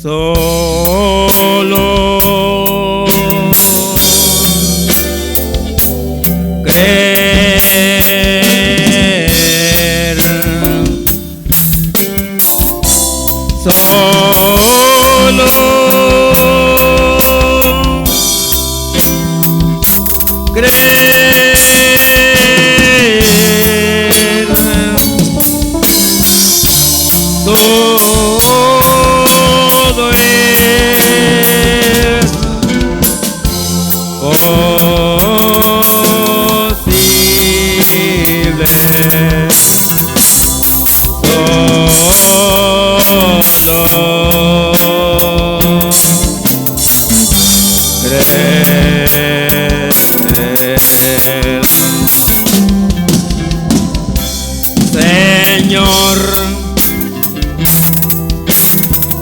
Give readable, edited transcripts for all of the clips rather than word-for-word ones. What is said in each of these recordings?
Solo creer, solo creer, todo es posible, creer. Señor,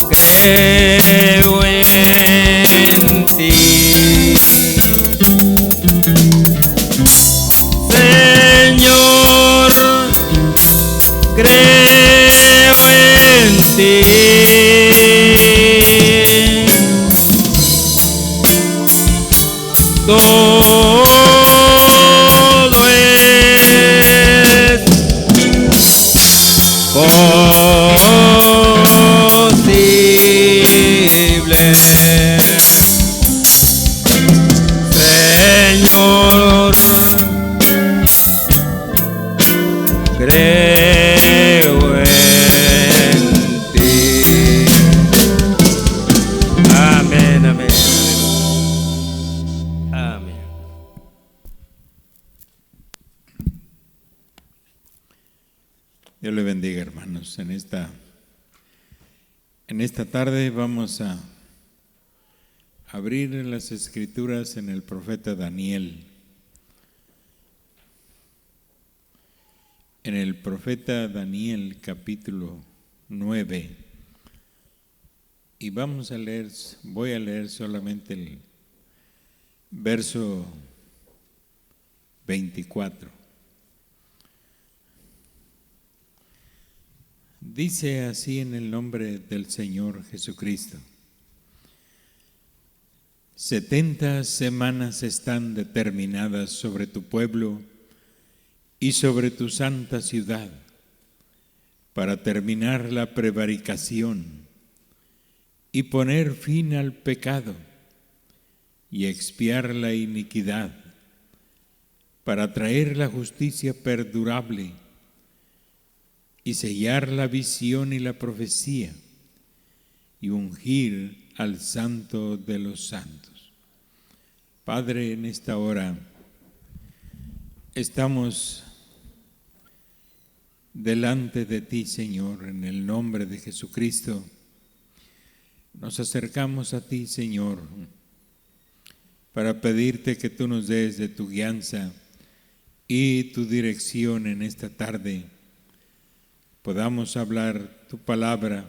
creo en ti. Señor, creo en ti. Todo es posible. Señor, creo en ti. Amén, amén, amén. Dios le bendiga, hermanos. En esta tarde vamos a abrir las escrituras en el profeta Daniel. En el profeta Daniel, capítulo 9. Y voy a leer solamente el verso 24. Dice así en el nombre del Señor Jesucristo: 70 semanas están determinadas sobre tu pueblo y sobre tu santa ciudad, para terminar la prevaricación y poner fin al pecado y expiar la iniquidad, para traer la justicia perdurable y sellar la visión y la profecía y ungir al Santo de los santos. Padre, en esta hora estamos delante de ti, Señor, en el nombre de Jesucristo. Nos acercamos a ti, Señor, para pedirte que tú nos des de tu guianza y tu dirección en esta tarde. Podamos hablar tu palabra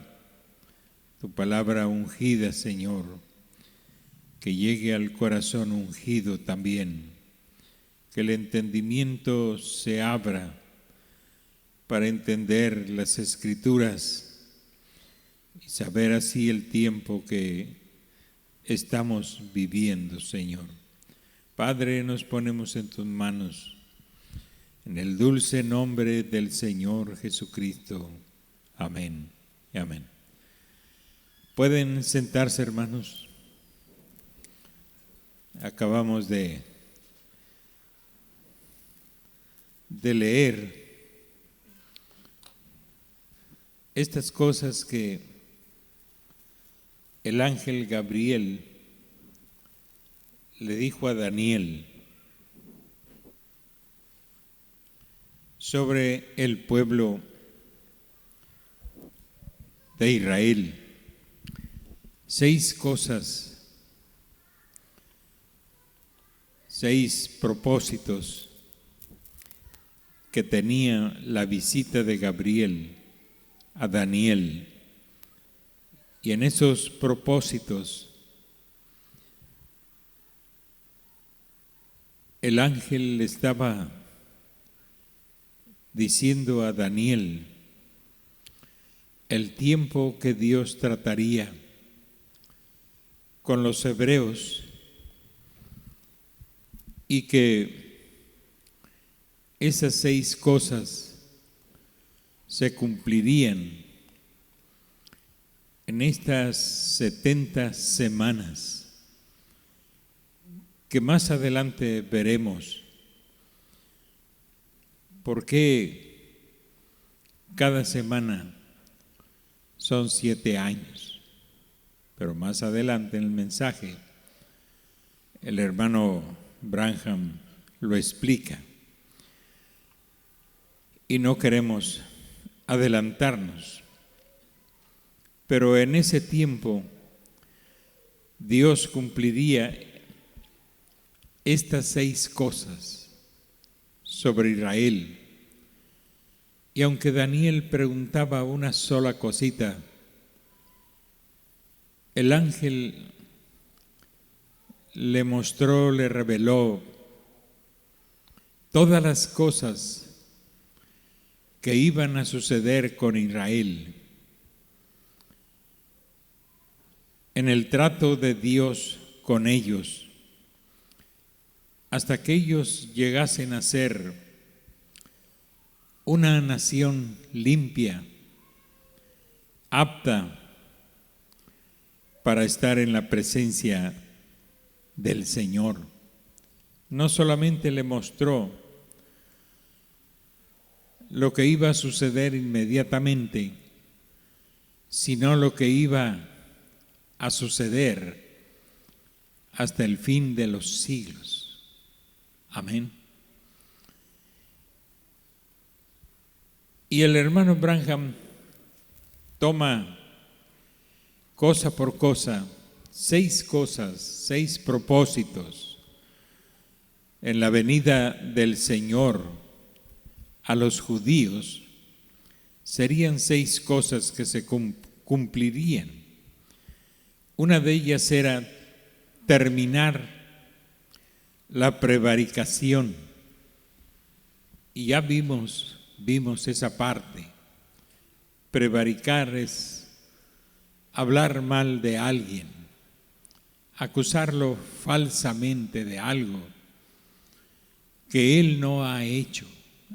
ungida, Señor, que llegue al corazón ungido también, que el entendimiento se abra para entender las Escrituras y saber así el tiempo que estamos viviendo, Señor. Padre, nos ponemos en tus manos, en el dulce nombre del Señor Jesucristo. Amén y amén. Pueden sentarse, hermanos. Acabamos de leer estas cosas que el ángel Gabriel le dijo a Daniel sobre el pueblo de Israel. 6 cosas, 6 propósitos que tenía la visita de Gabriel a Daniel. Y en esos propósitos el ángel le estaba diciendo a Daniel el tiempo que Dios trataría con los hebreos y que esas 6 cosas se cumplirían en estas 70 semanas que más adelante veremos por qué cada semana son 7 años. Pero más adelante en el mensaje el hermano Branham lo explica. Y no queremos adelantarnos. Pero en ese tiempo Dios cumpliría estas 6 cosas sobre Israel. Y aunque Daniel preguntaba una sola cosita, el ángel le mostró, le reveló todas las cosas que iban a suceder con Israel en el trato de Dios con ellos, hasta que ellos llegasen a ser una nación limpia, apta para estar en la presencia del Señor. No solamente le mostró lo que iba a suceder inmediatamente, sino lo que iba a suceder hasta el fin de los siglos. Amén. Y el hermano Branham toma cosa por cosa, 6 cosas, 6 propósitos en la venida del Señor a los judíos. Serían 6 cosas que se cumplirían. Una de ellas era terminar la prevaricación. Y ya vimos esa parte. Prevaricar es hablar mal de alguien, acusarlo falsamente de algo que él no ha hecho,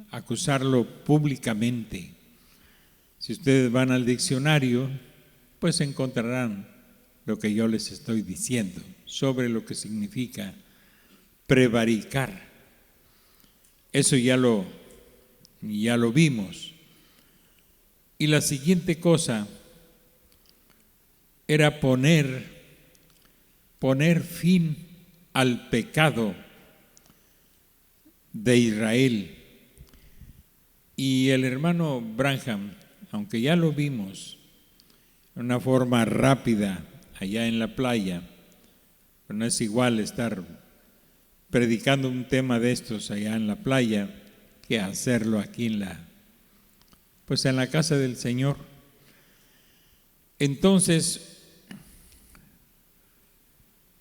acusarlo públicamente. Si ustedes van al diccionario, pues encontrarán lo que yo les estoy diciendo sobre lo que significa prevaricar. Eso ya lo vimos. Y la siguiente cosa era poner fin al pecado de Israel. Y el hermano Branham, aunque ya lo vimos de una forma rápida allá en la playa, pero no es igual estar predicando un tema de estos allá en la playa que hacerlo aquí en la casa del Señor. Entonces,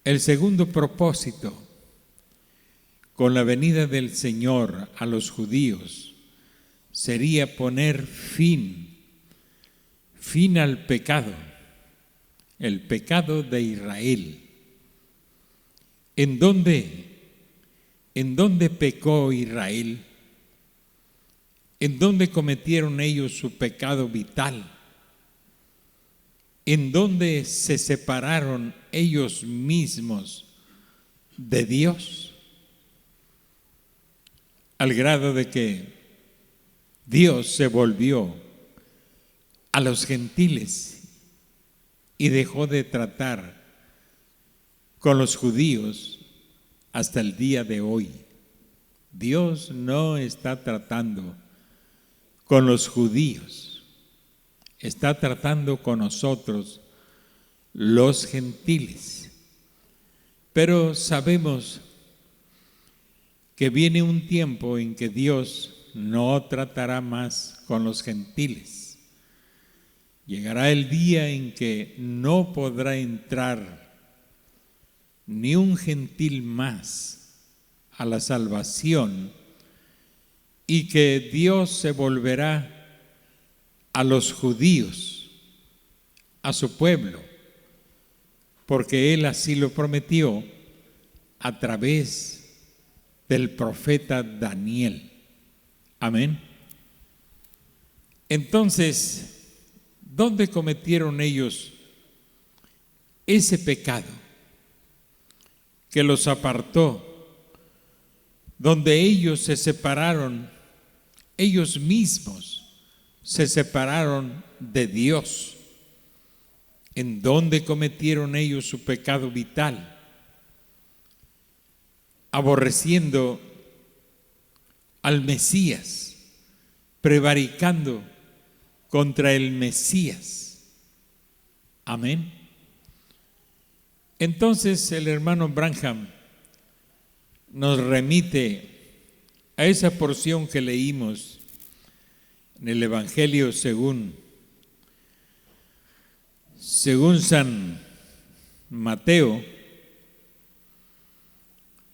el segundo propósito con la venida del Señor a los judíos sería poner fin al pecado, el pecado de Israel. ¿En dónde pecó Israel? ¿En dónde cometieron ellos su pecado vital? ¿En dónde se separaron ellos mismos de Dios? Al grado de que Dios se volvió a los gentiles y dejó de tratar con los judíos hasta el día de hoy. Dios no está tratando con los judíos, está tratando con nosotros, los gentiles. Pero sabemos que viene un tiempo en que Dios no tratará más con los gentiles. Llegará el día en que no podrá entrar ni un gentil más a la salvación, y que Dios se volverá a los judíos, a su pueblo, porque Él así lo prometió a través del profeta Daniel. Amén. Entonces, ¿dónde cometieron ellos ese pecado que los apartó? Donde ellos se separaron, ellos mismos se separaron de Dios. ¿En dónde cometieron ellos su pecado vital? Aborreciendo al Mesías, prevaricando contra el Mesías. Amén. Entonces el hermano Branham nos remite a esa porción que leímos en el Evangelio según San Mateo,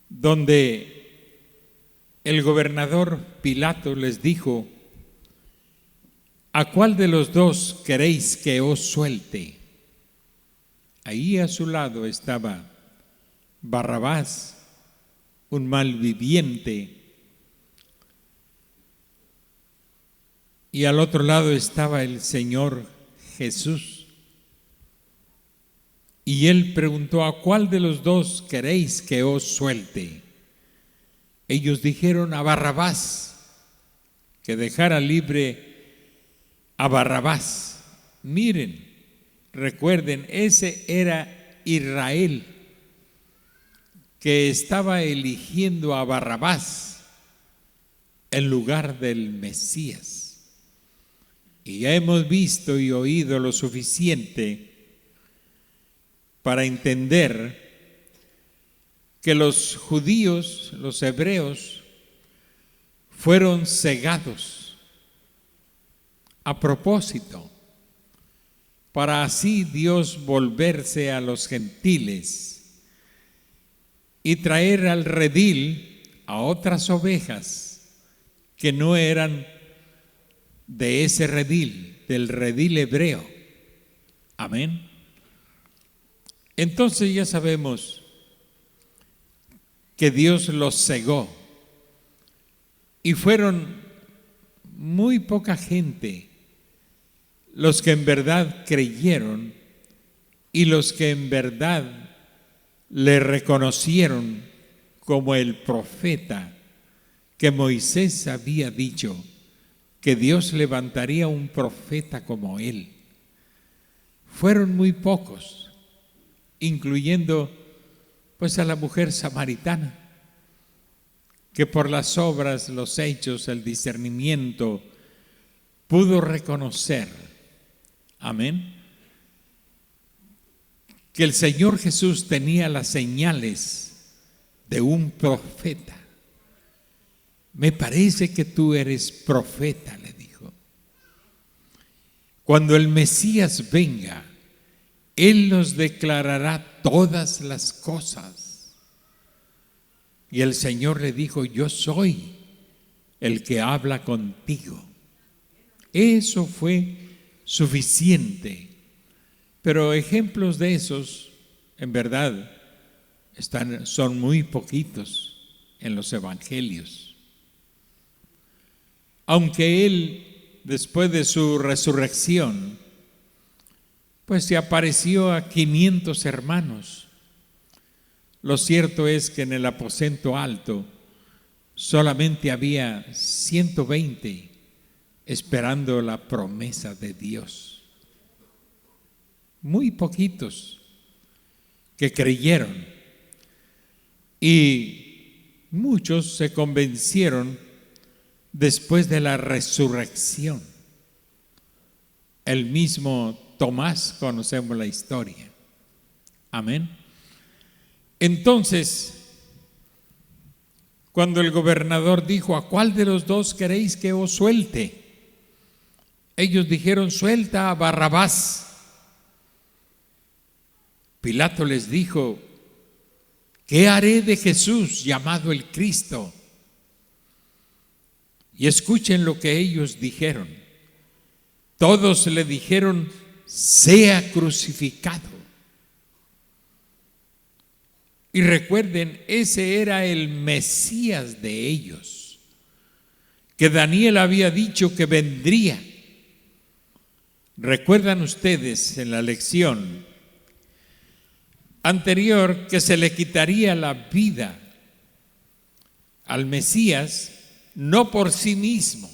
donde el gobernador Pilato les dijo: ¿a cuál de los dos queréis que os suelte? Ahí a su lado estaba Barrabás, un malviviente, y al otro lado estaba el Señor Jesús. Y él preguntó: ¿a cuál de los dos queréis que os suelte? Ellos dijeron: a Barrabás, que dejara libre a Barrabás. Miren, recuerden, ese era Israel, que estaba eligiendo a Barrabás en lugar del Mesías. Y ya hemos visto y oído lo suficiente para entender que los judíos, los hebreos, fueron cegados a propósito, para así Dios volverse a los gentiles y traer al redil a otras ovejas que no eran de ese redil, del redil hebreo. Amén. Entonces ya sabemos que Dios los cegó y fueron muy poca gente los que en verdad creyeron y los que en verdad le reconocieron como el profeta que Moisés había dicho que Dios levantaría un profeta como él. Fueron muy pocos, incluyendo pues a la mujer samaritana, que por las obras, los hechos, el discernimiento, pudo reconocer, amén, que el Señor Jesús tenía las señales de un profeta. Me parece que tú eres profeta, le dijo. Cuando el Mesías venga, Él nos declarará todas las cosas. Y el Señor le dijo: yo soy el que habla contigo. Eso fue suficiente. Pero ejemplos de esos, en verdad, son muy poquitos en los evangelios. Aunque Él, después de su resurrección, pues se apareció a 500 hermanos. Lo cierto es que en el aposento alto solamente había 120 esperando la promesa de Dios. Muy poquitos que creyeron y muchos se convencieron después de la resurrección. El mismo Tomás, conocemos la historia. Amén. Entonces, cuando el gobernador dijo: ¿a cuál de los dos queréis que os suelte? Ellos dijeron: suelta a Barrabás. Pilato les dijo: ¿qué haré de Jesús llamado el Cristo? Y escuchen lo que ellos dijeron. Todos le dijeron: sea crucificado. Y recuerden, ese era el Mesías de ellos, que Daniel había dicho que vendría. ¿Recuerdan ustedes en la lección anterior que se le quitaría la vida al Mesías no por sí mismo,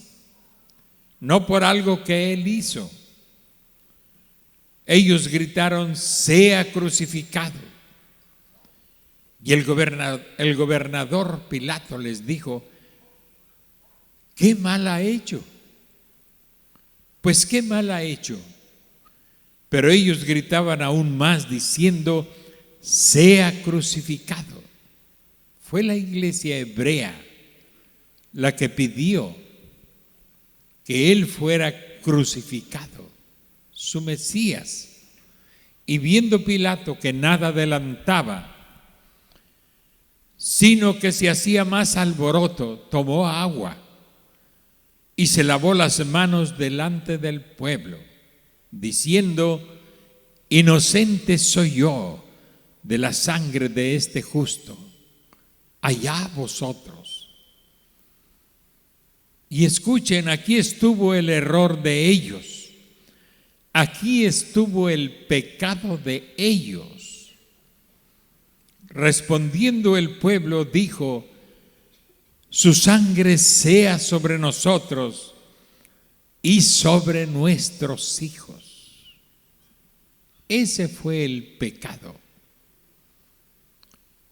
no por algo que él hizo? Ellos gritaron: sea crucificado. Y el gobernador Pilato les dijo: ¿qué mal ha hecho? Pues qué mal ha hecho. Pero ellos gritaban aún más diciendo: sea crucificado. Fue la iglesia hebrea la que pidió que él fuera crucificado, su Mesías. Y viendo Pilato que nada adelantaba, sino que se hacía más alboroto, tomó agua y se lavó las manos delante del pueblo, diciendo: inocente soy yo de la sangre de este justo, allá vosotros. Y escuchen, aquí estuvo el error de ellos, aquí estuvo el pecado de ellos. Respondiendo el pueblo dijo: su sangre sea sobre nosotros y sobre nuestros hijos. Ese fue el pecado.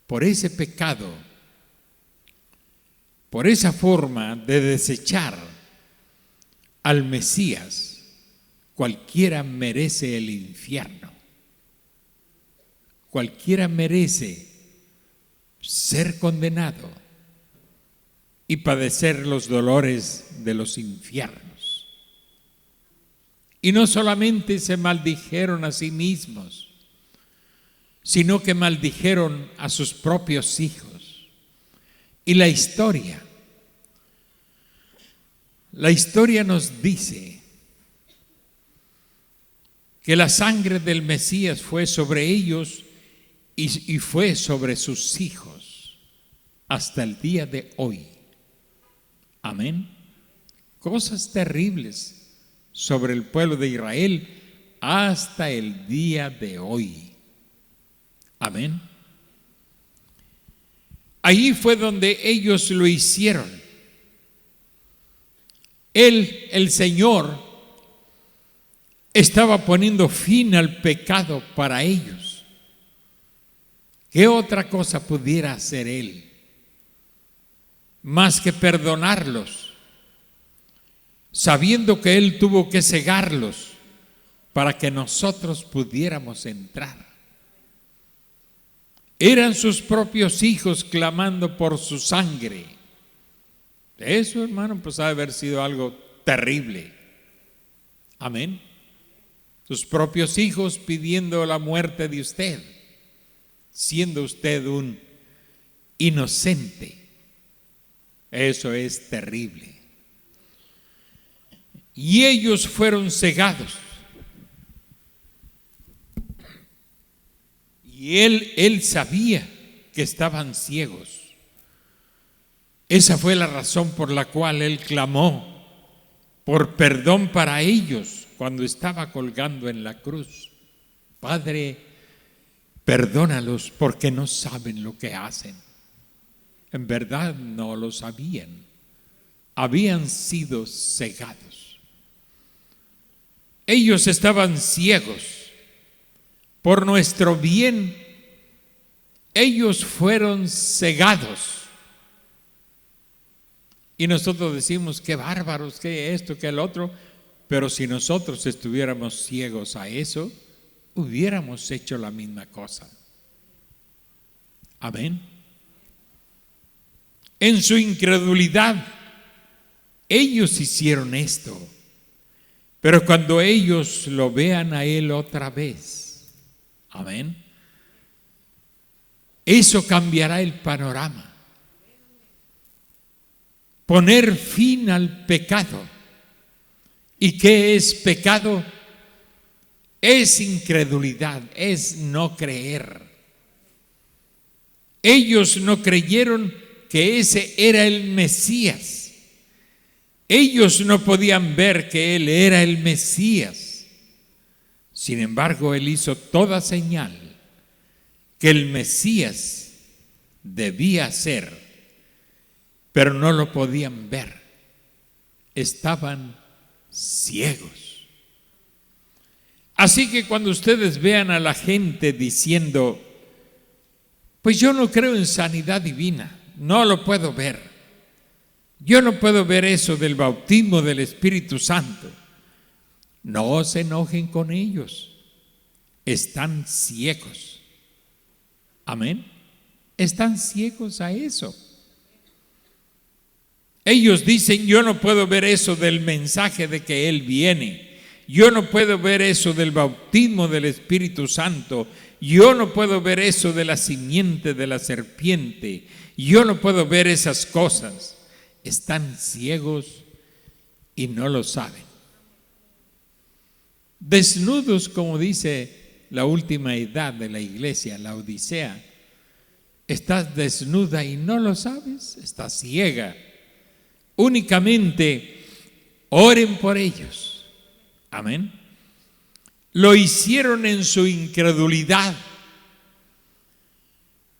Por ese pecado, por esa forma de desechar al Mesías, cualquiera merece el infierno. Cualquiera merece ser condenado y padecer los dolores de los infiernos. Y no solamente se maldijeron a sí mismos, sino que maldijeron a sus propios hijos. Y la historia nos dice que la sangre del Mesías fue sobre ellos y fue sobre sus hijos hasta el día de hoy. Amén. Cosas terribles sobre el pueblo de Israel hasta el día de hoy. Amén. Ahí fue donde ellos lo hicieron. El Señor, estaba poniendo fin al pecado para ellos. ¿Qué otra cosa pudiera hacer Él más que perdonarlos, sabiendo que Él tuvo que cegarlos para que nosotros pudiéramos entrar? Eran sus propios hijos clamando por su sangre. Eso, hermano, pues ha de haber sido algo terrible. Amén. Sus propios hijos pidiendo la muerte de usted, siendo usted un inocente. Eso es terrible. Y ellos fueron cegados. Y él sabía que estaban ciegos. Esa fue la razón por la cual él clamó por perdón para ellos cuando estaba colgando en la cruz. Padre, perdónalos porque no saben lo que hacen. En verdad no lo sabían. Habían sido cegados. Ellos estaban ciegos. Por nuestro bien, ellos fueron cegados. Y nosotros decimos: qué bárbaros, qué esto, qué el otro. Pero si nosotros estuviéramos ciegos a eso, hubiéramos hecho la misma cosa. Amén. En su incredulidad, ellos hicieron esto. Pero cuando ellos lo vean a Él otra vez, amén, eso cambiará el panorama. Poner fin al pecado. ¿Y qué es pecado? Es incredulidad, es no creer. Ellos no creyeron que ese era el Mesías. Ellos no podían ver que Él era el Mesías. Sin embargo, Él hizo toda señal que el Mesías debía ser, pero no lo podían ver. Estaban ciegos. Así que cuando ustedes vean a la gente diciendo, pues yo no creo en sanidad divina, no lo puedo ver, yo no puedo ver eso del bautismo del Espíritu Santo, no se enojen con ellos, están ciegos. Amén. Están ciegos a eso. Ellos dicen, yo no puedo ver eso del mensaje de que Él viene, yo no puedo ver eso del bautismo del Espíritu Santo, yo no puedo ver eso de la simiente de la serpiente, yo no puedo ver esas cosas. Están ciegos y no lo saben. Desnudos, como dice la última edad de la iglesia, la Odisea. Estás desnuda y no lo sabes, estás ciega. Únicamente oren por ellos. Amén. Lo hicieron en su incredulidad,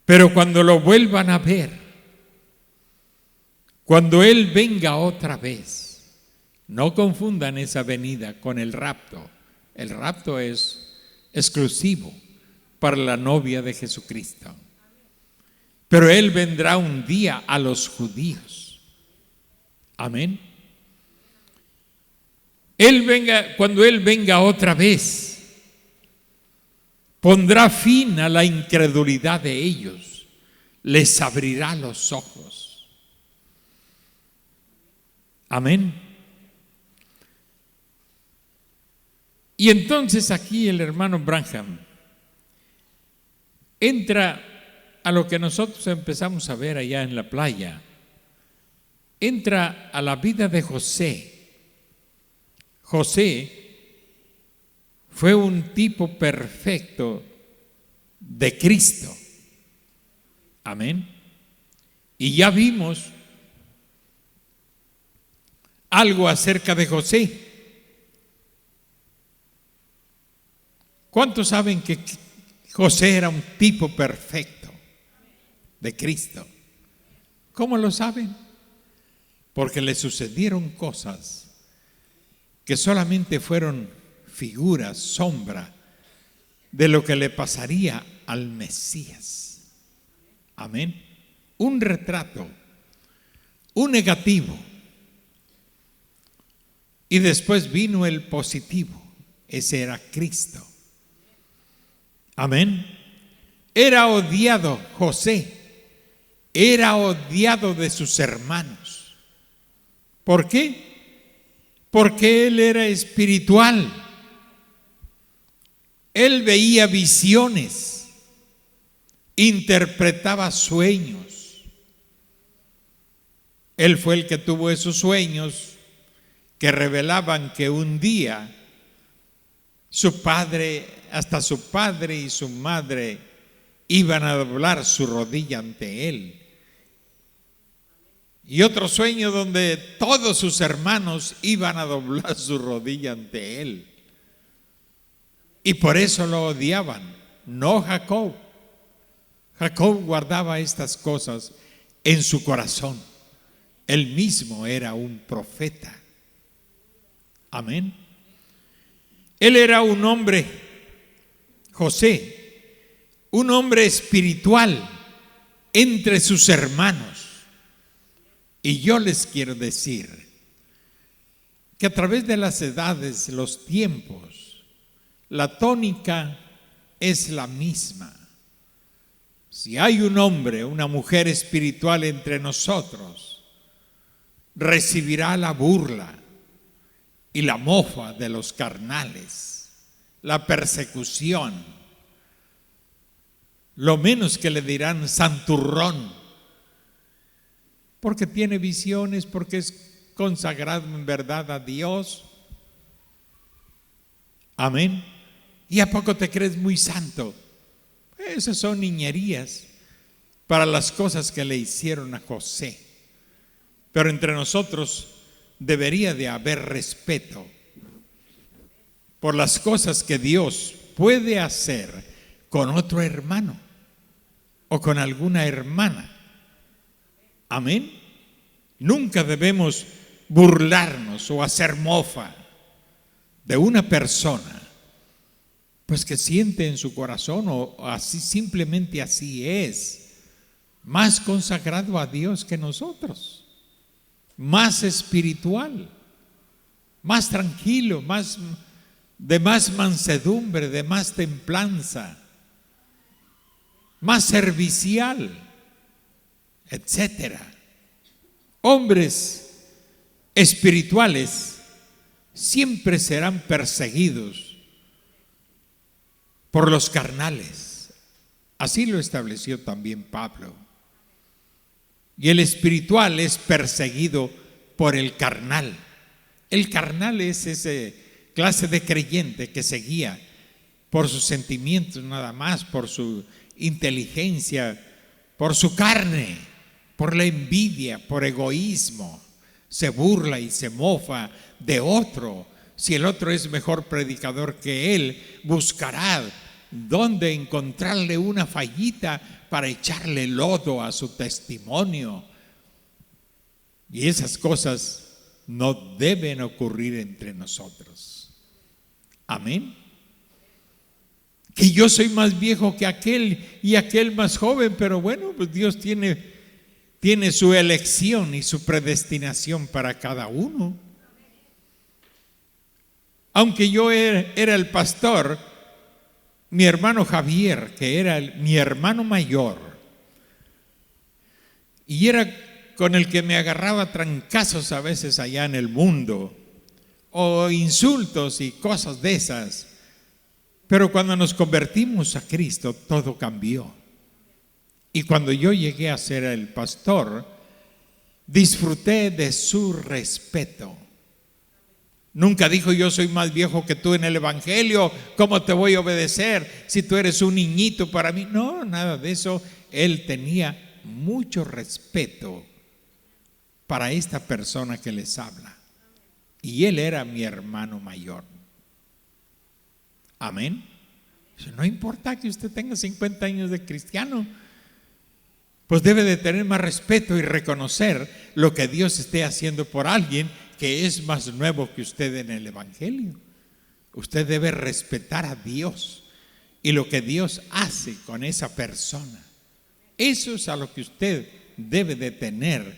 pero cuando lo vuelvan a ver, cuando Él venga otra vez, no confundan esa venida con el rapto. El rapto es exclusivo para la novia de Jesucristo. Pero Él vendrá un día a los judíos. Amén. Cuando Él venga otra vez, pondrá fin a la incredulidad de ellos, les abrirá los ojos. Amén. Y entonces aquí el hermano Branham entra a lo que nosotros empezamos a ver allá en la playa. Entra a la vida de José. José fue un tipo perfecto de Cristo. Amén. Y ya vimos algo acerca de José. ¿Cuántos saben que José era un tipo perfecto de Cristo? ¿Cómo lo saben? Porque le sucedieron cosas que solamente fueron figuras, sombra de lo que le pasaría al Mesías. Amén. Un retrato, un negativo. Y después vino el positivo. Ese era Cristo. Amén. Era odiado José. Era odiado de sus hermanos. ¿Por qué? Porque él era espiritual. Él veía visiones, interpretaba sueños. Él fue el que tuvo esos sueños que revelaban que un día su padre, hasta su padre y su madre iban a doblar su rodilla ante él. Y otro sueño donde todos sus hermanos iban a doblar su rodilla ante él. Y por eso lo odiaban, no Jacob. Jacob guardaba estas cosas en su corazón. Él mismo era un profeta. Amén. Él era un hombre, José, un hombre espiritual entre sus hermanos. Y yo les quiero decir que a través de las edades, los tiempos, la tónica es la misma. Si hay un hombre, una mujer espiritual entre nosotros, recibirá la burla y la mofa de los carnales, la persecución. Lo menos que le dirán santurrón, porque tiene visiones, porque es consagrado en verdad a Dios. Amén. ¿Y a poco te crees muy santo? Esas son niñerías. para las cosas que le hicieron a José. Pero entre nosotros debería de haber respeto por las cosas que Dios puede hacer con otro hermano o con alguna hermana. Amén. Nunca debemos burlarnos o hacer mofa de una persona, pues que siente en su corazón, o así simplemente así es, más consagrado a Dios que nosotros, más espiritual, más tranquilo, de más mansedumbre, de más templanza, más servicial, etcétera. Hombres espirituales siempre serán perseguidos por los carnales. Así lo estableció también Pablo. Y el espiritual es perseguido por el carnal. El carnal es ese clase de creyente que se guía por sus sentimientos nada más, por su inteligencia, por su carne, por la envidia, por egoísmo. Se burla y se mofa de otro. Si el otro es mejor predicador que él, buscará dónde encontrarle una fallita para echarle lodo a su testimonio. Y esas cosas no deben ocurrir entre nosotros. Amén. Que yo soy más viejo que aquel y aquel más joven, pero bueno, pues Dios tiene su elección y su predestinación para cada uno. Aunque yo era el pastor, mi hermano Javier, que era mi hermano mayor, y era con el que me agarraba trancazos a veces allá en el mundo, o insultos y cosas de esas, pero cuando nos convertimos a Cristo todo cambió. Y cuando yo llegué a ser el pastor, disfruté de su respeto. Nunca dijo: yo soy más viejo que tú en el evangelio, ¿cómo te voy a obedecer si tú eres un niñito para mí? No, nada de eso. Él tenía mucho respeto para esta persona que les habla. Y él era mi hermano mayor. Amén. No importa que usted tenga 50 años de cristiano, pues debe de tener más respeto y reconocer lo que Dios esté haciendo por alguien que es más nuevo que usted en el evangelio. Usted debe respetar a Dios y lo que Dios hace con esa persona. Eso es a lo que usted debe de tener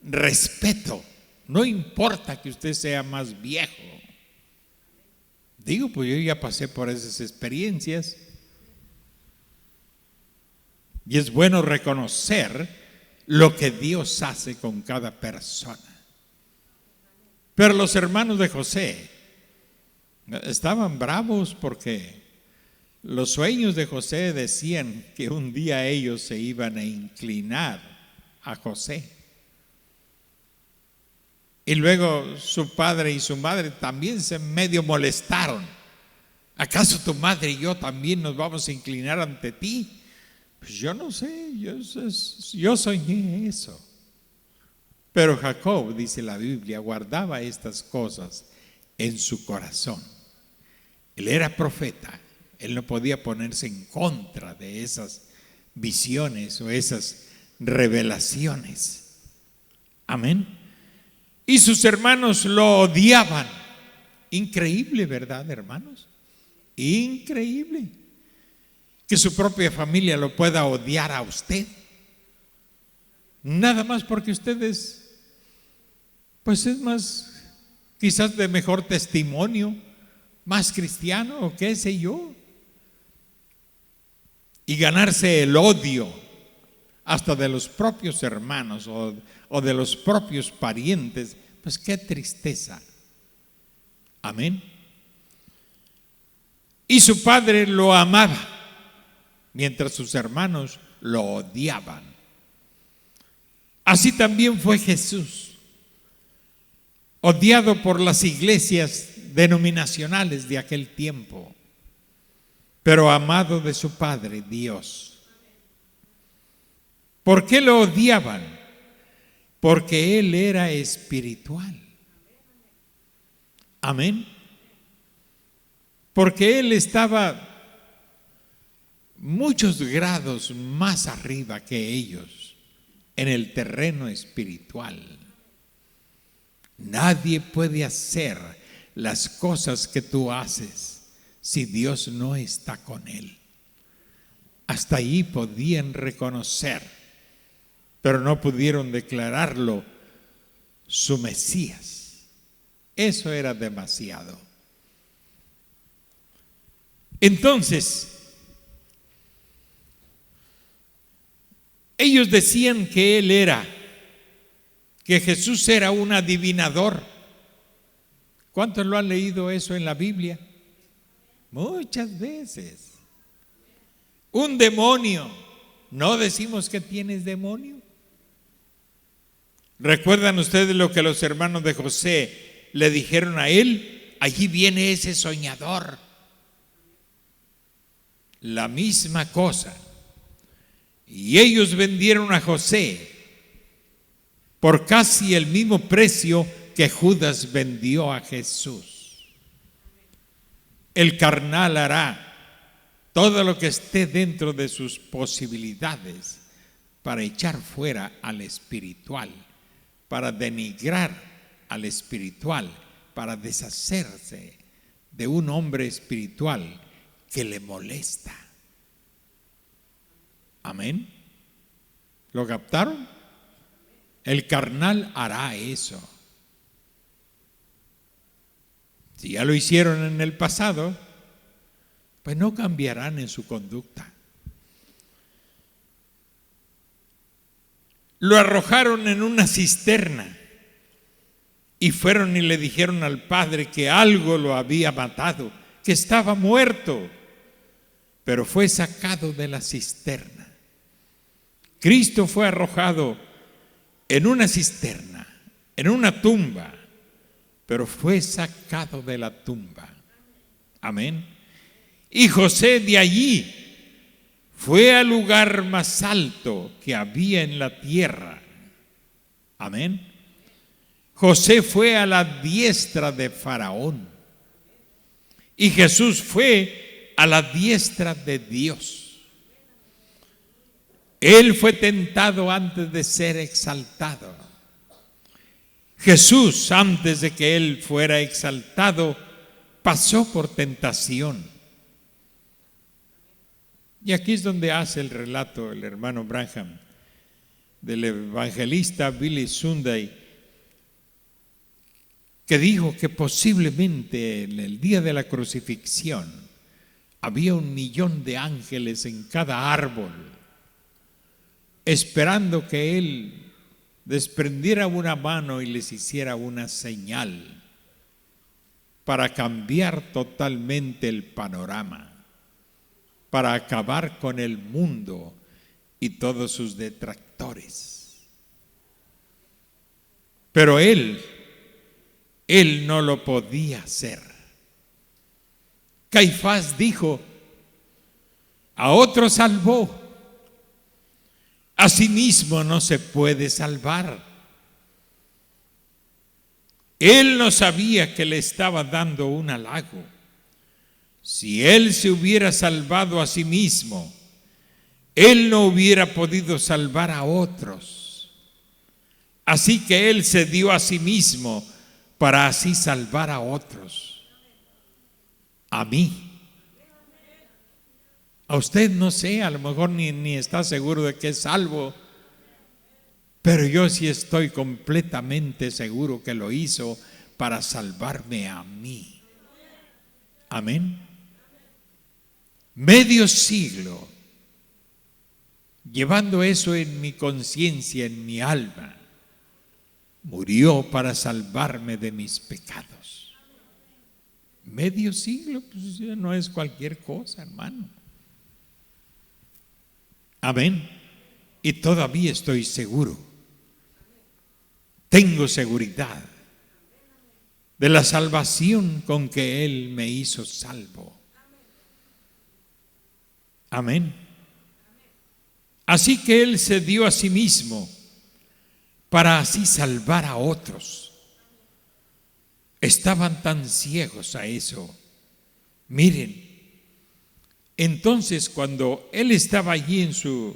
respeto. No importa que usted sea más viejo. Digo, pues yo ya pasé por esas experiencias. Y es bueno reconocer lo que Dios hace con cada persona. Pero los hermanos de José estaban bravos porque los sueños de José decían que un día ellos se iban a inclinar a José. Y luego su padre y su madre también se medio molestaron. ¿Acaso tu madre y yo también nos vamos a inclinar ante ti? Pues yo no sé, yo soñé eso. Pero Jacob, dice la Biblia, guardaba estas cosas en su corazón. Él era profeta, él no podía ponerse en contra de esas visiones o esas revelaciones. Amén. Y sus hermanos lo odiaban. Increíble, ¿verdad, hermanos? Increíble que su propia familia lo pueda odiar a usted, nada más porque usted es más, quizás de mejor testimonio, más cristiano o qué sé yo, y ganarse el odio hasta de los propios hermanos o de los propios parientes. Pues qué tristeza. Amén. Y su padre lo amaba, mientras sus hermanos lo odiaban. Así también fue Jesús, odiado por las iglesias denominacionales de aquel tiempo, pero amado de su Padre Dios. ¿Por qué lo odiaban? Porque él era espiritual. Amén. Porque él estaba muchos grados más arriba que ellos en el terreno espiritual. Nadie puede hacer las cosas que tú haces si Dios no está con él. Hasta ahí podían reconocer, pero no pudieron declararlo su Mesías. Eso era demasiado. Entonces, ellos decían que que Jesús era un adivinador. ¿Cuántos lo han leído eso en la Biblia? Muchas veces. Un demonio. ¿No decimos que tienes demonio? ¿Recuerdan ustedes lo que los hermanos de José le dijeron a él? Allí viene ese soñador. La misma cosa. Y ellos vendieron a José por casi el mismo precio que Judas vendió a Jesús. El carnal hará todo lo que esté dentro de sus posibilidades para echar fuera al espiritual, para denigrar al espiritual, para deshacerse de un hombre espiritual que le molesta. Amén. ¿Lo captaron? El carnal hará eso. Si ya lo hicieron en el pasado, pues no cambiarán en su conducta. Lo arrojaron en una cisterna y fueron y le dijeron al padre que algo lo había matado, que estaba muerto, pero fue sacado de la cisterna. Cristo fue arrojado en una cisterna, en una tumba, pero fue sacado de la tumba. Amén. Y José de allí fue al lugar más alto que había en la tierra. Amén. José fue a la diestra de Faraón. Y Jesús fue a la diestra de Dios. Él fue tentado antes de ser exaltado. Jesús, antes de que él fuera exaltado, pasó por tentación. Y aquí es donde hace el relato el hermano Branham del evangelista Billy Sunday, que dijo que posiblemente en el día de la crucifixión había 1,000,000 de ángeles en cada árbol, esperando que él desprendiera una mano y les hiciera una señal para cambiar totalmente el panorama, para acabar con el mundo y todos sus detractores. Pero él no lo podía hacer. Caifás dijo: a otro salvó, a sí mismo no se puede salvar. Él no sabía que le estaba dando un halago. Si él se hubiera salvado a sí mismo, él no hubiera podido salvar a otros. Así que él se dio a sí mismo para así salvar a otros. A mí. A usted no sé, a lo mejor ni está seguro de que es salvo, pero yo sí estoy completamente seguro que lo hizo para salvarme a mí. Amén. Medio siglo llevando eso en mi conciencia, en mi alma, murió para salvarme de mis pecados. Medio siglo, pues no es cualquier cosa, hermano. Amén. Y todavía estoy seguro, tengo seguridad de la salvación con que Él me hizo salvo. Amén. Así que Él se dio a sí mismo para así salvar a otros. Estaban tan ciegos a eso. Miren, entonces cuando Él estaba allí en su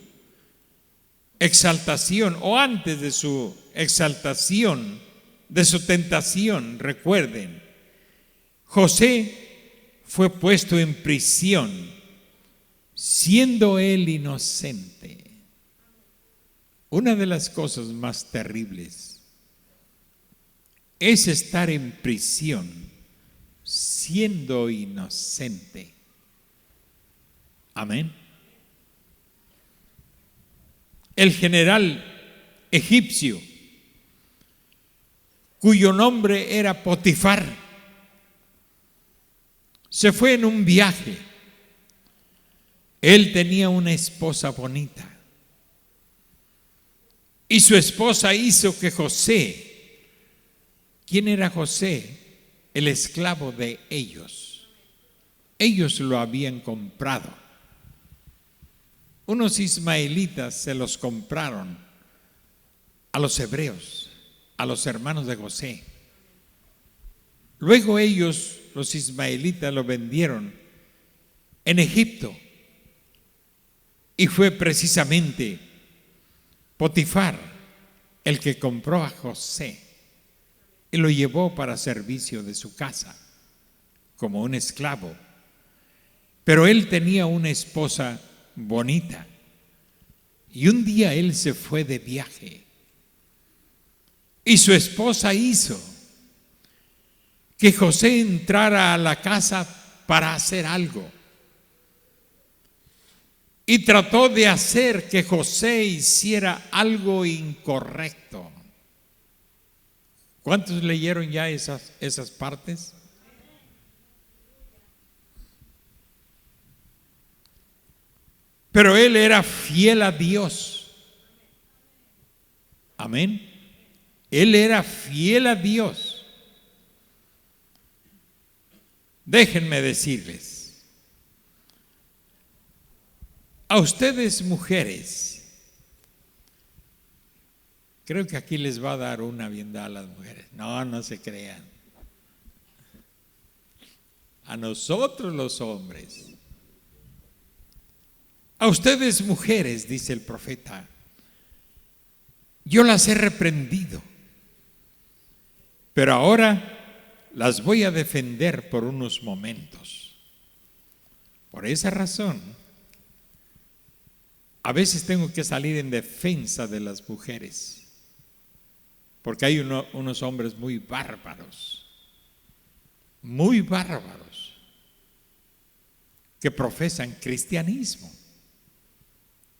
exaltación, o antes de su exaltación, de su tentación, recuerden, José fue puesto en prisión, siendo él inocente. Una de las cosas más terribles es estar en prisión siendo inocente. Amén. El general egipcio, cuyo nombre era Potifar, se fue en un viaje. Él tenía una esposa bonita y su esposa hizo que José, ¿quién era José? El esclavo de ellos. Ellos lo habían comprado. Unos ismaelitas se los compraron a los hebreos, a los hermanos de José. Luego ellos, los ismaelitas, lo vendieron en Egipto. Y fue precisamente Potifar el que compró a José y lo llevó para servicio de su casa como un esclavo. Pero él tenía una esposa bonita y un día él se fue de viaje y su esposa hizo que José entrara a la casa para hacer algo y trató de hacer que José hiciera algo incorrecto. ¿Cuántos leyeron ya esas partes? Pero él era fiel a Dios. Amén. Él era fiel a Dios. Déjenme decirles, a ustedes mujeres, creo que aquí les va a dar una bien dada a las mujeres. No, no se crean. A nosotros los hombres. A ustedes mujeres, dice el profeta, yo las he reprendido, pero ahora las voy a defender por unos momentos. Por esa razón, a veces tengo que salir en defensa de las mujeres, porque hay unos hombres muy bárbaros, que profesan cristianismo.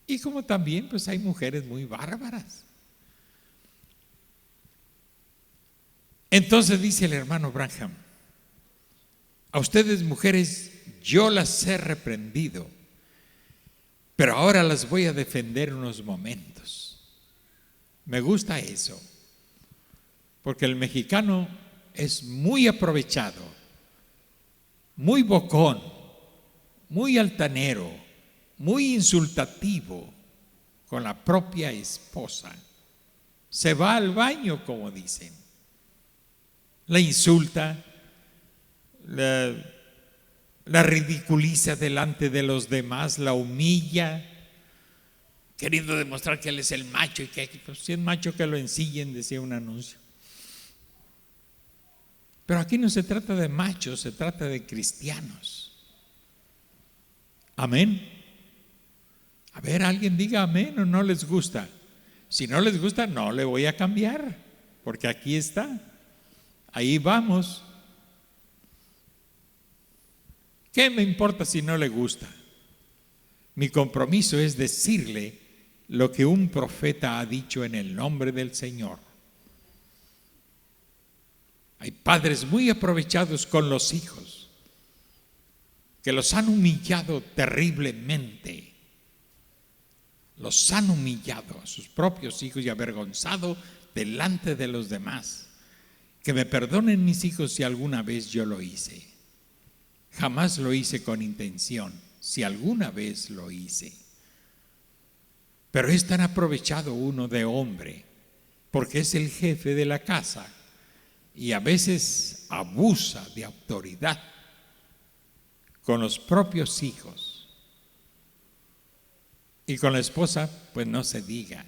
Y como también pues hay mujeres muy bárbaras. Entonces dice el hermano Branham, a ustedes mujeres yo las he reprendido, pero ahora las voy a defender unos momentos. Me gusta eso, porque el mexicano es muy aprovechado, muy bocón, muy altanero, muy insultativo con la propia esposa. Se va al baño, como dicen. La insulta, la ridiculiza delante de los demás, la humilla, queriendo demostrar que él es el macho y que pues, si es macho que lo ensillen, decía un anuncio. Pero aquí no se trata de machos, se trata de cristianos. Amén. A ver, alguien diga amén o no les gusta. Si no les gusta, no le voy a cambiar, porque aquí está. Ahí vamos. ¿Qué me importa si no le gusta? Mi compromiso es decirle lo que un profeta ha dicho en el nombre del Señor. Hay padres muy aprovechados con los hijos, que los han humillado terriblemente. Los han humillado a sus propios hijos y avergonzado delante de los demás. Que me perdonen mis hijos si alguna vez yo lo hice. Jamás lo hice con intención, si alguna vez lo hice. Pero es tan aprovechado uno de hombre, porque es el jefe de la casa y a veces abusa de autoridad con los propios hijos. Y con la esposa, pues no se diga.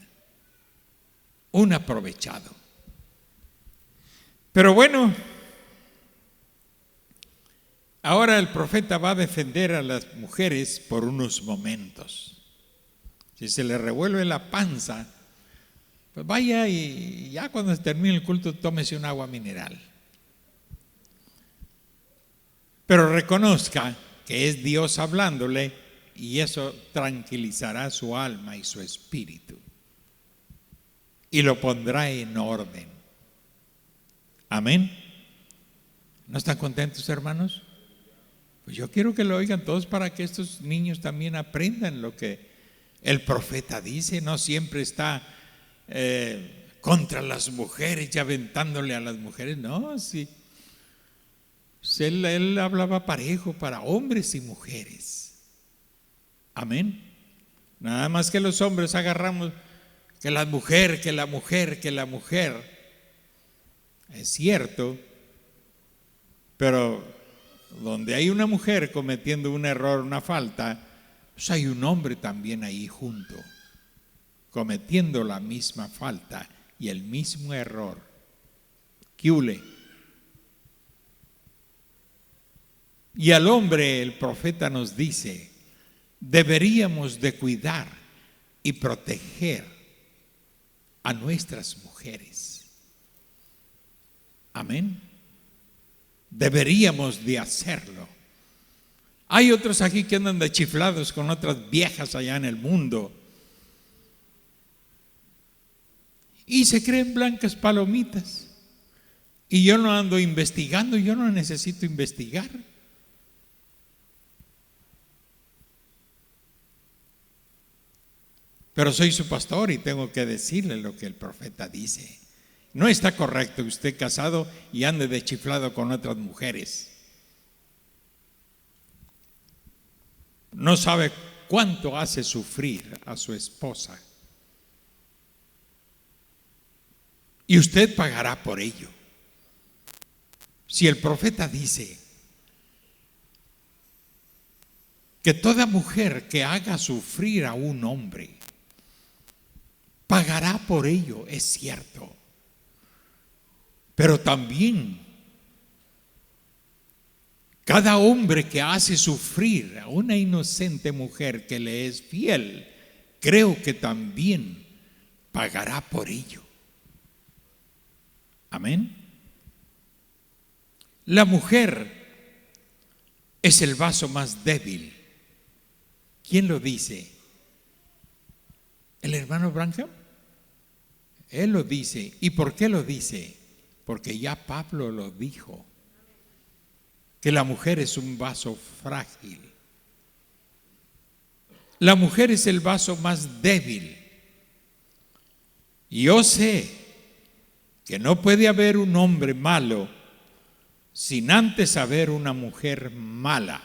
Un aprovechado. Pero bueno, ahora el profeta va a defender a las mujeres por unos momentos. Si se le revuelve la panza, pues vaya y ya cuando se termine el culto tómese un agua mineral. Pero reconozca que es Dios hablándole y eso tranquilizará su alma y su espíritu y lo pondrá en orden. Amén. ¿No están contentos, hermanos? Pues yo quiero que lo oigan todos para que estos niños también aprendan lo que el profeta dice. No siempre está contra las mujeres y aventándole a las mujeres. No, sí. Él hablaba parejo para hombres y mujeres. Amén. Nada más que los hombres agarramos que la mujer, que la mujer, que la mujer. Es cierto, pero donde hay una mujer cometiendo un error, una falta, pues hay un hombre también ahí junto, cometiendo la misma falta y el mismo error. ¿Qué hule? Y al hombre el profeta nos dice, deberíamos de cuidar y proteger a nuestras mujeres. Amén. Deberíamos de hacerlo. Hay otros aquí que andan de chiflados con otras viejas allá en el mundo y se creen blancas palomitas. Y yo no ando investigando, yo no necesito investigar. Pero soy su pastor y tengo que decirle lo que el profeta dice. No está correcto usted casado y ande de chiflado con otras mujeres. No sabe cuánto hace sufrir a su esposa. Y usted pagará por ello. Si el profeta dice que toda mujer que haga sufrir a un hombre pagará por ello, es cierto. Pero también cada hombre que hace sufrir a una inocente mujer que le es fiel, creo que también pagará por ello. Amén. La mujer es el vaso más débil. ¿Quién lo dice? ¿El hermano Branham? Él lo dice. ¿Y por qué lo dice? Porque ya Pablo lo dijo, que la mujer es un vaso frágil. La mujer es el vaso más débil. Y yo sé que no puede haber un hombre malo sin antes haber una mujer mala.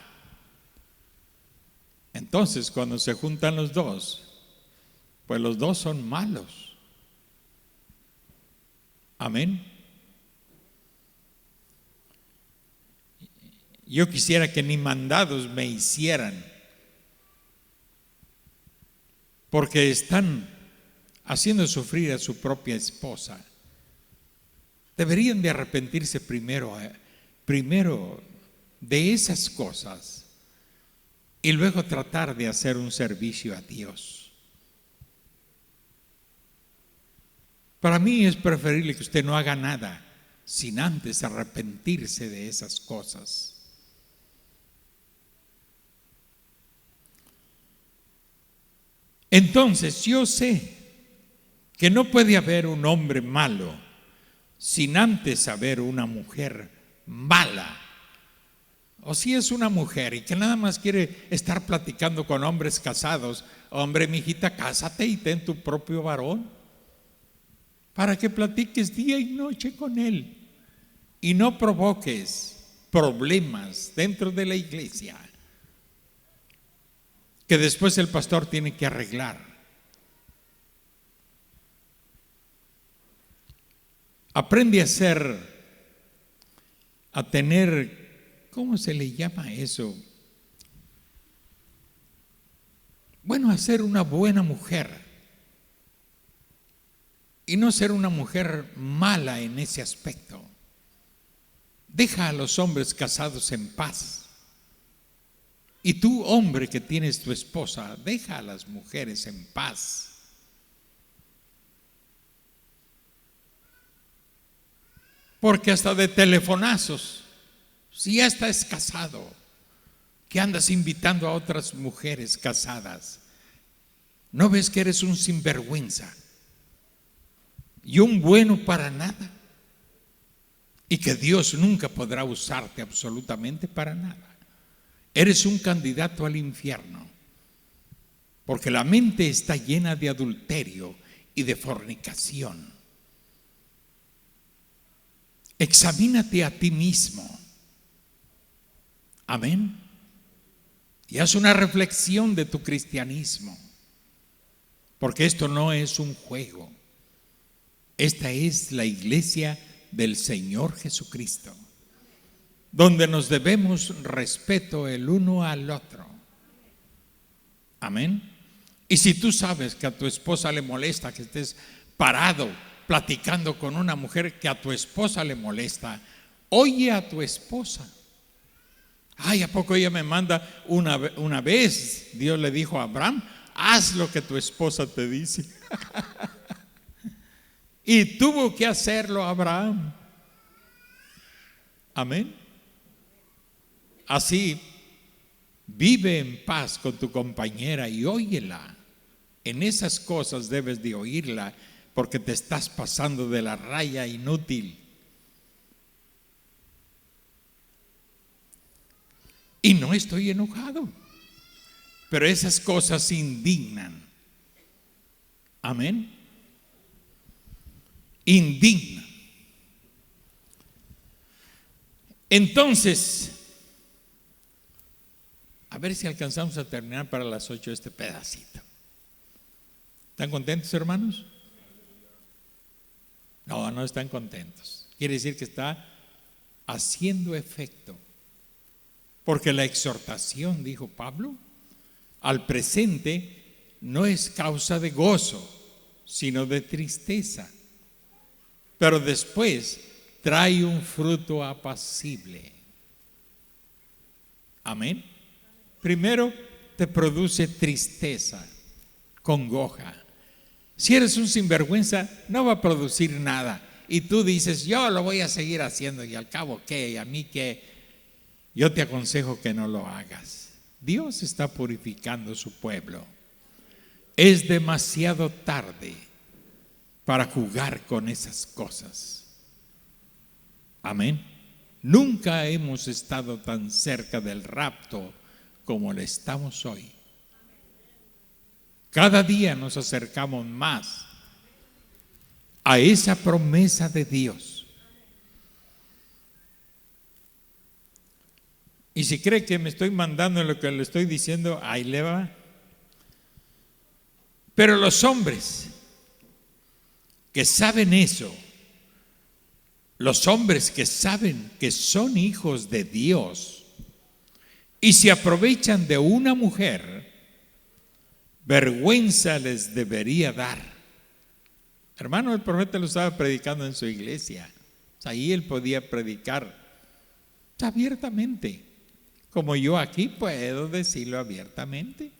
Entonces, cuando se juntan los dos, pues los dos son malos. Amén. Yo quisiera que ni mandados me hicieran, porque están haciendo sufrir a su propia esposa. Deberían de arrepentirse primero de esas cosas y luego tratar de hacer un servicio a Dios. Para mí es preferible que usted no haga nada sin antes arrepentirse de esas cosas. Entonces yo sé que no puede haber un hombre malo sin antes haber una mujer mala. O si es una mujer y que nada más quiere estar platicando con hombres casados, hombre, mijita, cásate y ten tu propio varón para que platiques día y noche con él y no provoques problemas dentro de la iglesia que después el pastor tiene que arreglar. Aprende a tener, ¿cómo se le llama eso? Bueno, a ser una buena mujer y no ser una mujer mala en ese aspecto. Deja a los hombres casados en paz. Y tú, hombre que tienes tu esposa, deja a las mujeres en paz. Porque hasta de telefonazos, si ya estás casado, que andas invitando a otras mujeres casadas, ¿no ves que eres un sinvergüenza y un bueno para nada? Y que Dios nunca podrá usarte absolutamente para nada. Eres un candidato al infierno, porque la mente está llena de adulterio y de fornicación. Examínate a ti mismo. Amén. Y haz una reflexión de tu cristianismo, porque esto no es un juego. Esta es la iglesia del Señor Jesucristo, donde nos debemos respeto el uno al otro. Amén. Y si tú sabes que a tu esposa le molesta que estés parado platicando con una mujer que a tu esposa le molesta, oye a tu esposa. Ay, ¿a poco ella me manda una vez? Dios le dijo a Abraham, haz lo que tu esposa te dice. Y tuvo que hacerlo Abraham. Amén. Así, vive en paz con tu compañera y óyela. En esas cosas debes de oírla, porque te estás pasando de la raya inútil. Y no estoy enojado, pero esas cosas indignan. Amén. Indignan. Entonces, a ver si alcanzamos a terminar para las 8 este pedacito. ¿Están contentos, hermanos? No, no están contentos. Quiere decir que está haciendo efecto. Porque la exhortación, dijo Pablo, al presente no es causa de gozo, sino de tristeza. Pero después trae un fruto apacible. Amén. Primero te produce tristeza, congoja. Si eres un sinvergüenza, no va a producir nada. Y tú dices, yo lo voy a seguir haciendo, y al cabo, ¿qué? ¿Y a mí qué? Yo te aconsejo que no lo hagas. Dios está purificando su pueblo. Es demasiado tarde para jugar con esas cosas. Amén. Nunca hemos estado tan cerca del rapto como lo estamos hoy. Cada día nos acercamos más a esa promesa de Dios. Y si cree que me estoy mandando en lo que le estoy diciendo, ahí le va. Pero los hombres que saben eso, los hombres que saben que son hijos de Dios y se aprovechan de una mujer, vergüenza les debería dar. Hermano, el profeta lo estaba predicando en su iglesia. Ahí él podía predicar abiertamente, como yo aquí puedo decirlo abiertamente.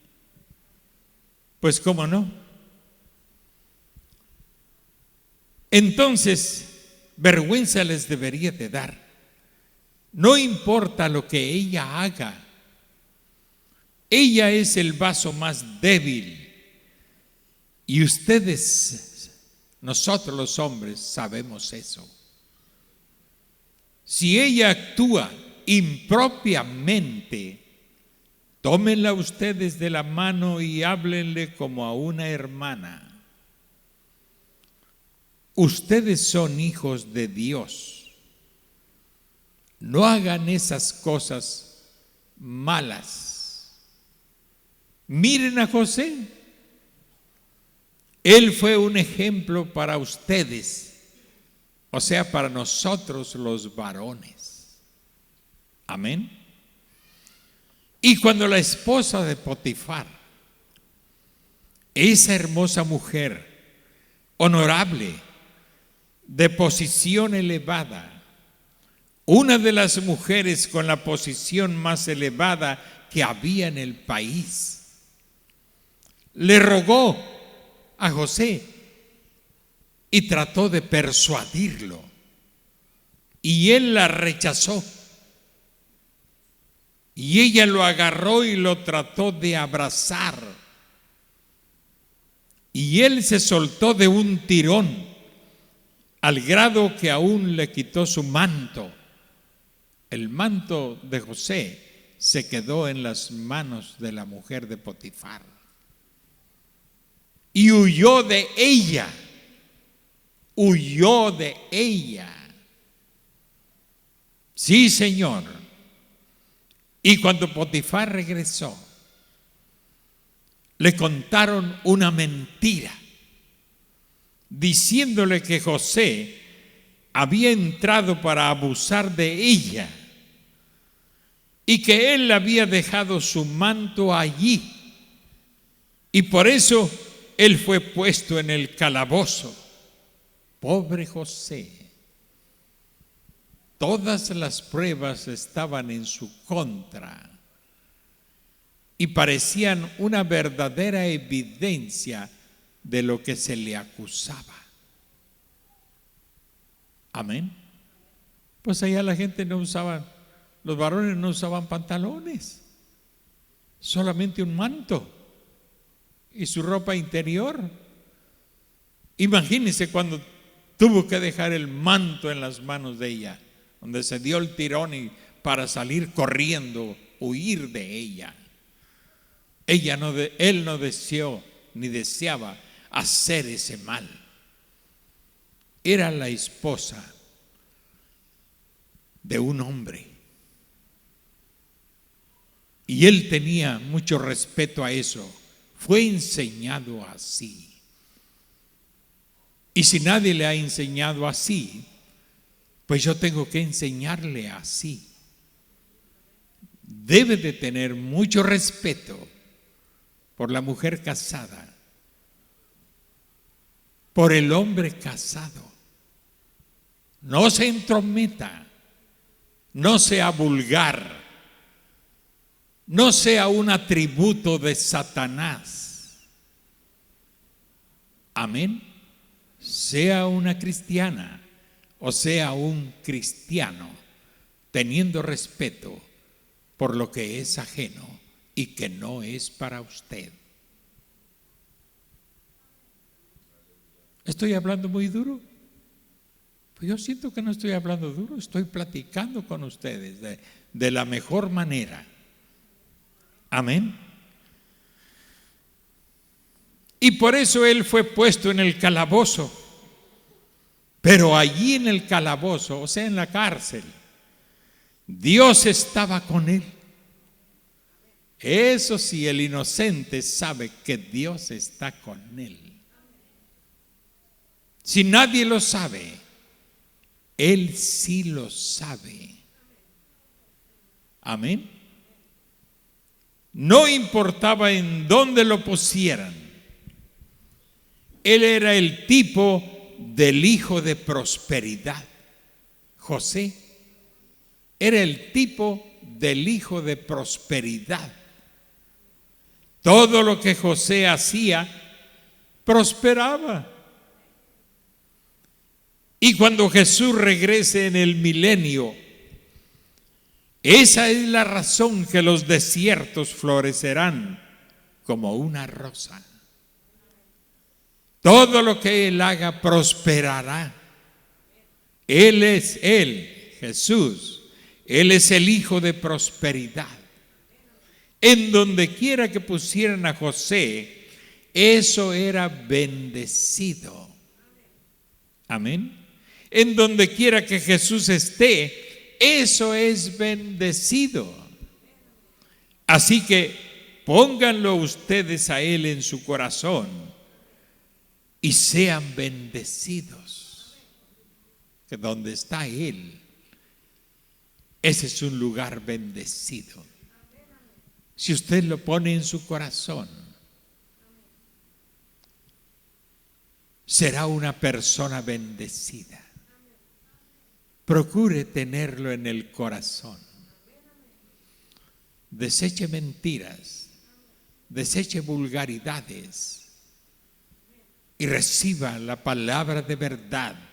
Pues cómo no. Entonces, vergüenza les debería de dar. No importa lo que ella haga. Ella es el vaso más débil. Y ustedes, nosotros los hombres, sabemos eso. Si ella actúa impropiamente, tómenla ustedes de la mano y háblenle como a una hermana. Ustedes son hijos de Dios. No hagan esas cosas malas. Miren a José. Él fue un ejemplo para ustedes. o sea, para nosotros los varones. Amén. Y cuando la esposa de Potifar, esa hermosa mujer, honorable, de posición elevada, una de las mujeres con la posición más elevada que había en el país, le rogó a José y trató de persuadirlo, y él la rechazó. Y ella lo agarró y lo trató de abrazar. Y él se soltó de un tirón, al grado que aún le quitó su manto. El manto de José se quedó en las manos de la mujer de Potifar. Y huyó de ella. Huyó de ella. Sí, Señor. Y cuando Potifar regresó, le contaron una mentira, diciéndole que José había entrado para abusar de ella y que él había dejado su manto allí, y por eso él fue puesto en el calabozo. Pobre José. Todas las pruebas estaban en su contra y parecían una verdadera evidencia de lo que se le acusaba. Amén. Pues allá la gente no usaba, los varones no usaban pantalones, solamente un manto y su ropa interior. Imagínense cuando tuvo que dejar el manto en las manos de ella, donde se dio el tirón y para salir corriendo, huir de ella. Él no deseó ni deseaba hacer ese mal. Era la esposa de un hombre. Y él tenía mucho respeto a eso. Fue enseñado así. Y si nadie le ha enseñado así, pues yo tengo que enseñarle así. Debe de tener mucho respeto por la mujer casada, por el hombre casado. No se entrometa, no sea vulgar, no sea un atributo de Satanás. Amén. Sea una cristiana o sea un cristiano, teniendo respeto por lo que es ajeno y que no es para usted. ¿Estoy hablando muy duro? Pues yo siento que no estoy hablando duro, estoy platicando con ustedes de la mejor manera. Amén. Y por eso él fue puesto en el calabozo. Pero allí en el calabozo, o sea, en la cárcel, Dios estaba con él. Eso sí, el inocente sabe que Dios está con él. Si nadie lo sabe, él sí lo sabe. Amén. No importaba en dónde lo pusieran. Él era el tipo del hijo de prosperidad. José era el tipo del hijo de prosperidad. Todo lo que José hacía prosperaba. Y cuando Jesús regrese en el milenio, esa es la razón que los desiertos florecerán como una rosa. Todo lo que Él haga prosperará. Él es Jesús. Él es el hijo de prosperidad. En donde quiera que pusieran a José, eso era bendecido. Amén. En donde quiera que Jesús esté, eso es bendecido. Así que pónganlo ustedes a Él en su corazón y sean bendecidos. que donde está Él, ese es un lugar bendecido. Si usted lo pone en su corazón, será una persona bendecida. Procure tenerlo en el corazón. Deseche mentiras, deseche vulgaridades y reciba la palabra de verdad.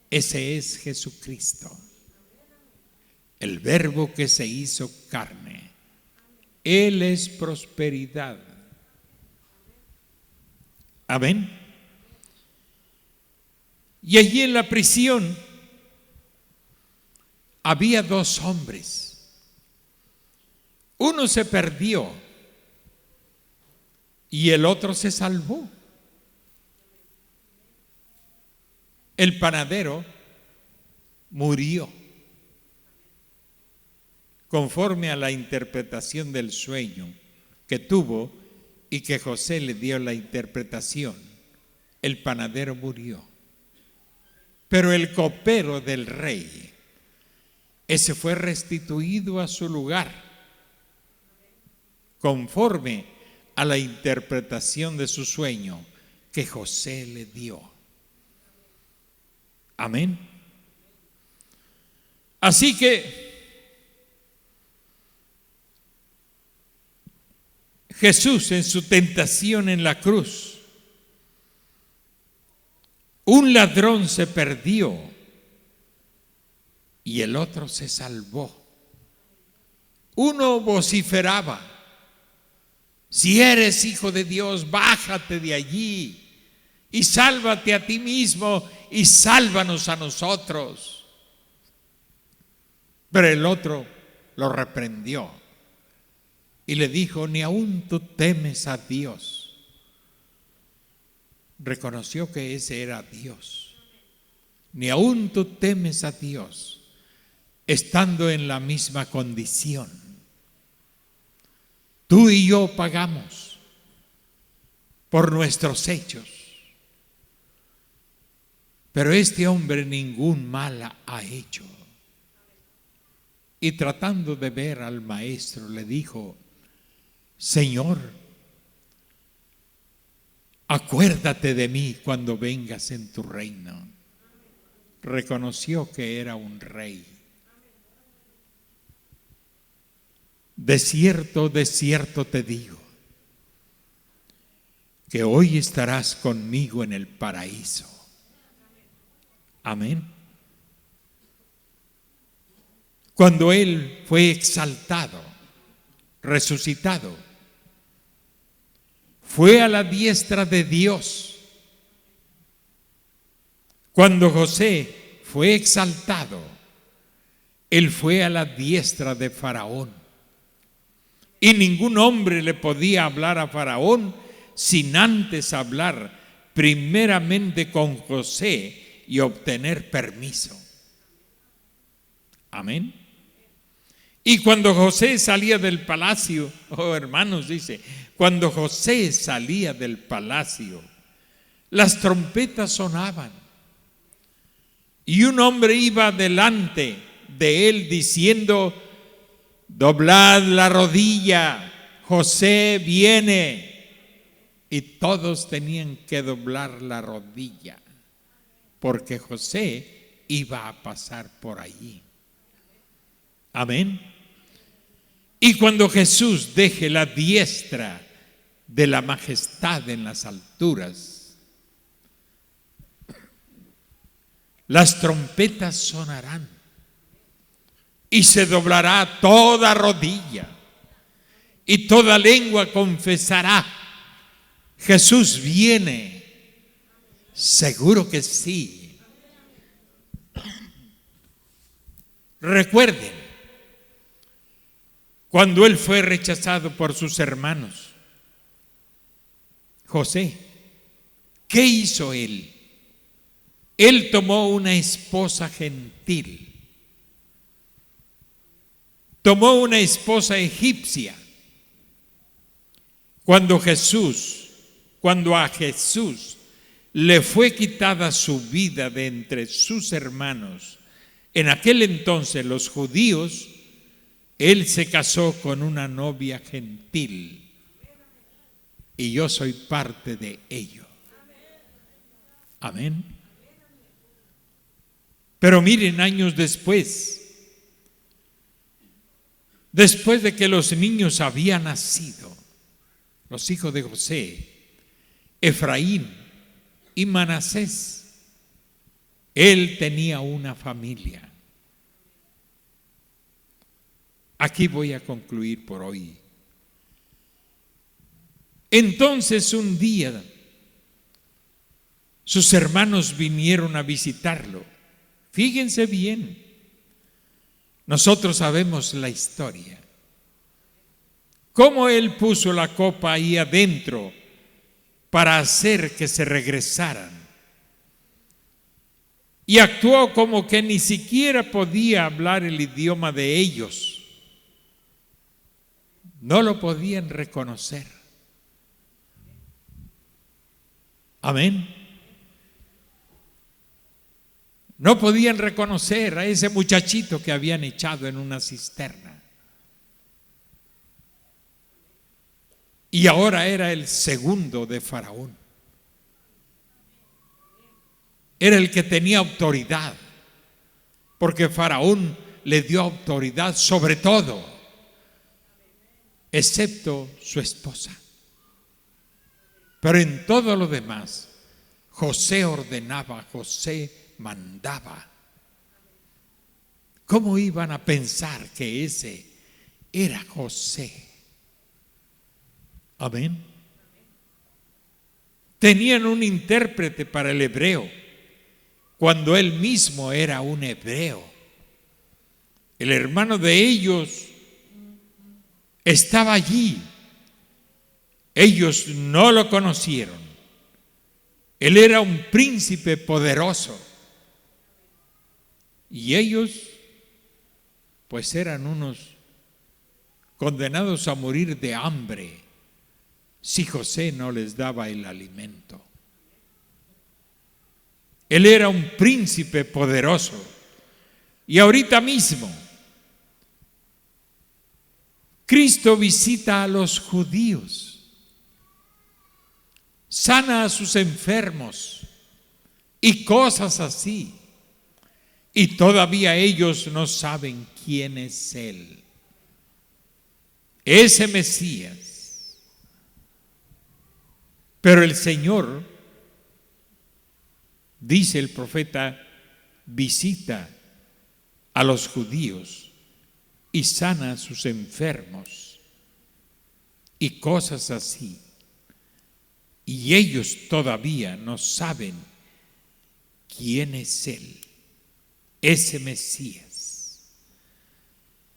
Ese es Jesucristo, el Verbo que se hizo carne. Él es prosperidad. Amén. Y allí en la prisión había dos hombres. Uno se perdió y el otro se salvó. El panadero murió conforme a la interpretación del sueño que tuvo y que José le dio la interpretación. El panadero murió. Pero el copero del rey, ese fue restituido a su lugar conforme a la interpretación de su sueño que José le dio. Amén. Así que Jesús en su tentación en la cruz, un ladrón se perdió y el otro se salvó. Uno vociferaba: si eres hijo de Dios, bájate de allí y sálvate a ti mismo y sálvanos a nosotros. Pero el otro lo reprendió y le dijo: ni aún tú temes a Dios. Reconoció que ese era Dios. Ni aún tú temes a Dios, estando en la misma condición. Tú y yo pagamos por nuestros hechos, pero este hombre ningún mal ha hecho. Y tratando de ver al maestro, le dijo: Señor, acuérdate de mí cuando vengas en tu reino. Reconoció que era un rey. De cierto te digo, que hoy estarás conmigo en el paraíso. Amén. Cuando Él fue exaltado, resucitado, fue a la diestra de Dios. Cuando José fue exaltado, él fue a la diestra de Faraón. Y ningún hombre le podía hablar a Faraón sin antes hablar primeramente con José y obtener permiso. Amén. Y cuando José salía del palacio, hermanos, dice, cuando José salía del palacio, las trompetas sonaban y un hombre iba delante de él diciendo: doblad la rodilla, José viene. Y todos tenían que doblar la rodilla porque José iba a pasar por allí. Amén. Y cuando Jesús deje la diestra de la majestad en las alturas, las trompetas sonarán y se doblará toda rodilla y toda lengua confesará: Jesús viene. Seguro que sí. Recuerden, cuando él fue rechazado por sus hermanos, José, ¿qué hizo él? Él tomó una esposa gentil, tomó una esposa egipcia. Cuando a Jesús le fue quitada su vida de entre sus hermanos, en aquel entonces los judíos, él se casó con una novia gentil y yo soy parte de ello. Amén. Pero miren, años después de que los niños habían nacido, los hijos de José, Efraín y Manasés, él tenía una familia. Aquí voy a concluir por hoy. Entonces un día sus hermanos vinieron a visitarlo. Fíjense bien, nosotros sabemos la historia. Cómo él puso la copa ahí adentro para hacer que se regresaran. Y actuó como que ni siquiera podía hablar el idioma de ellos. No lo podían reconocer. Amén. No podían reconocer a ese muchachito que habían echado en una cisterna. Y ahora era el segundo de Faraón. Era el que tenía autoridad, porque Faraón le dio autoridad sobre todo, excepto su esposa. Pero en todo lo demás, José ordenaba, José mandaba. ¿Cómo iban a pensar que ese era José? Amén. Tenían un intérprete para el hebreo, cuando él mismo era un hebreo. El hermano de ellos estaba allí. Ellos no lo conocieron. Él era un príncipe poderoso. Y ellos, pues eran unos condenados a morir de hambre si José no les daba el alimento. Él era un príncipe poderoso. Y ahorita mismo, Cristo visita a los judíos, sana a sus enfermos y cosas así. Y todavía ellos no saben quién es Él. Ese Mesías. Pero el Señor, dice el profeta, visita a los judíos y sana a sus enfermos y cosas así. Y ellos todavía no saben quién es Él, ese Mesías.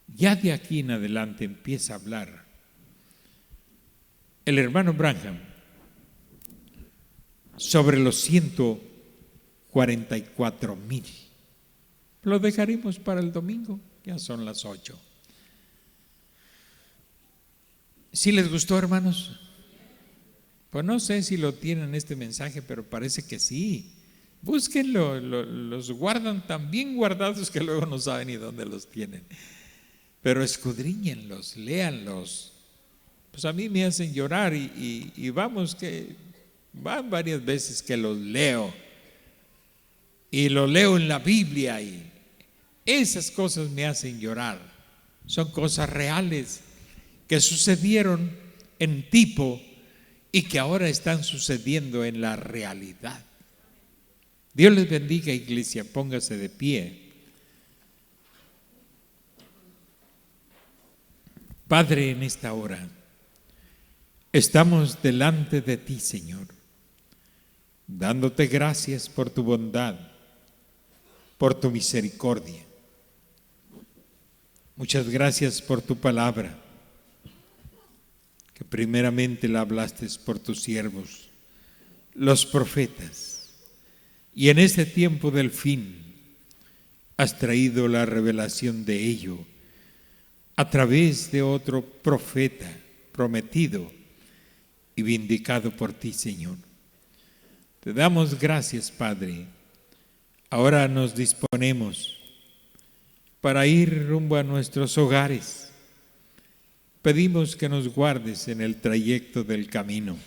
Ya de aquí en adelante empieza a hablar el hermano Branham sobre los 144,000. Lo dejaremos para el domingo, ya son las 8. ¿Sí les gustó, hermanos? Pues no sé si lo tienen este mensaje, pero parece que sí. Búsquenlo, los guardan tan bien guardados que luego no saben ni dónde los tienen. Pero escudriñenlos, léanlos. Pues a mí me hacen llorar y vamos que van varias veces que los leo. Y lo leo en la Biblia y esas cosas me hacen llorar. Son cosas reales que sucedieron en tipo y que ahora están sucediendo en la realidad. Dios les bendiga, iglesia, póngase de pie. Padre, en esta hora estamos delante de ti, Señor, dándote gracias por tu bondad, por tu misericordia. Muchas gracias por tu palabra, que primeramente la hablaste por tus siervos, los profetas. Y en este tiempo del fin has traído la revelación de ello a través de otro profeta prometido y vindicado por ti, Señor. Te damos gracias, Padre. Ahora nos disponemos para ir rumbo a nuestros hogares. Pedimos que nos guardes en el trayecto del camino,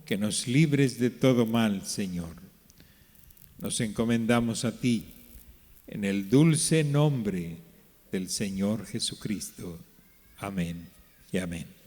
que nos libres de todo mal, Señor. Nos encomendamos a ti en el dulce nombre del Señor Jesucristo. Amén y amén.